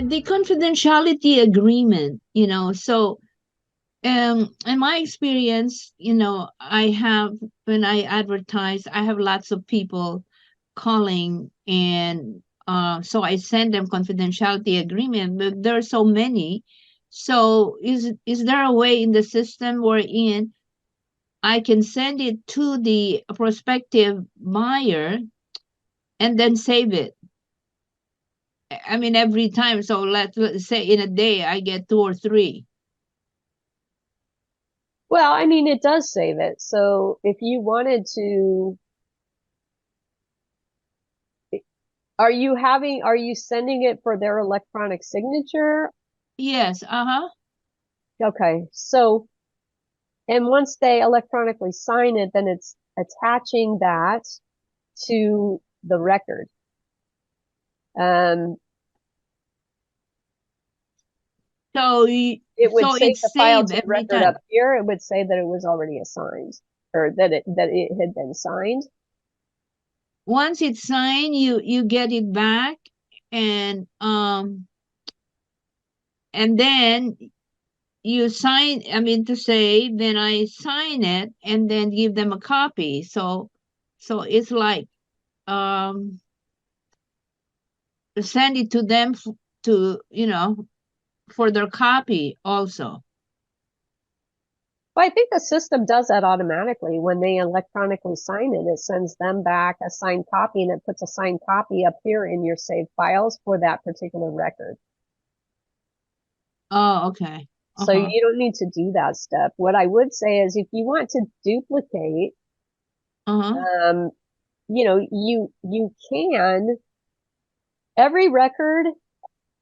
the confidentiality agreement, so in my experience, when I advertise, I have lots of people calling, and so I send them confidentiality agreement, but there are so many. So is there a way in the system wherein I can send it to the prospective buyer and then save it? I mean, every time. So let's say in a day I get two or three. Well, I mean, it does save it. So if you wanted to, are you sending it for their electronic signature? Yes. Uh-huh. Okay. So, and once they electronically sign it, then it's attaching that to the record. Um, So it would so save it's the file saved to the every record up time. here. It would say that it was already assigned, or that it had been signed. Once it's signed, you get it back, and then you sign, I mean to say, then I sign it and then give them a copy. So it's like um send it to them to for their copy also. Well, I think the system does that automatically. When they electronically sign it, it sends them back a signed copy, and it puts a signed copy up here in your saved files for that particular record. Oh, okay. So Uh-huh. you don't need to do that step. What I would say is if you want to duplicate, Uh-huh. um, you can, every record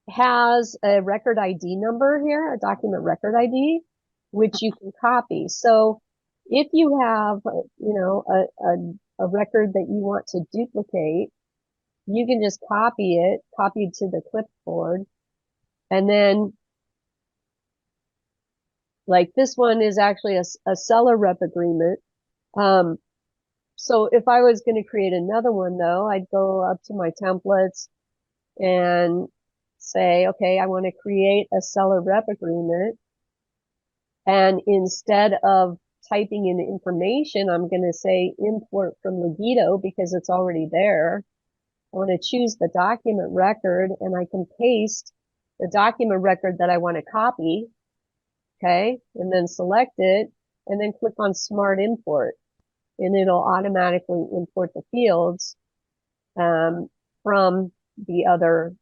has a record ID number here, a document record ID, which you can copy. So if you have, a record that you want to duplicate, you can just copy it to the clipboard. And then like this one is actually a seller rep agreement. Um, so if I was going to create another one though, I'd go up to my templates and say, okay, I want to create a seller rep agreement. And instead of typing in information, I'm going to say import from Legito because it's already there. I want to choose the document record, and I can paste the document record that I want to copy. Okay. And then select it and then click on Smart Import, and it'll automatically import the fields from the other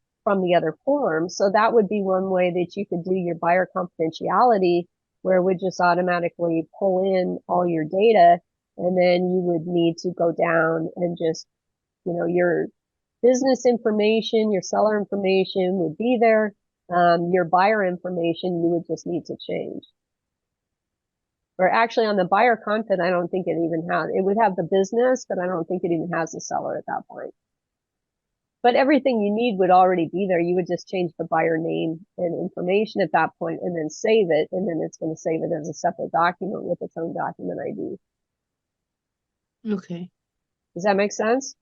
form. So that would be one way that you could do your buyer confidentiality, where it would just automatically pull in all your data, and then you would need to go down and just, your business information, your seller information would be there. Your buyer information, you would just need to change. Or actually on the buyer content, I don't think it even has, it would have the business, but I don't think it even has the seller at that point. But everything you need would already be there. You would just change the buyer name and information at that point and then save it. And then it's going to save it as a separate document with its own document ID. Okay. Does that make sense?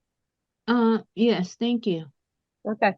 Yes, thank you. Okay.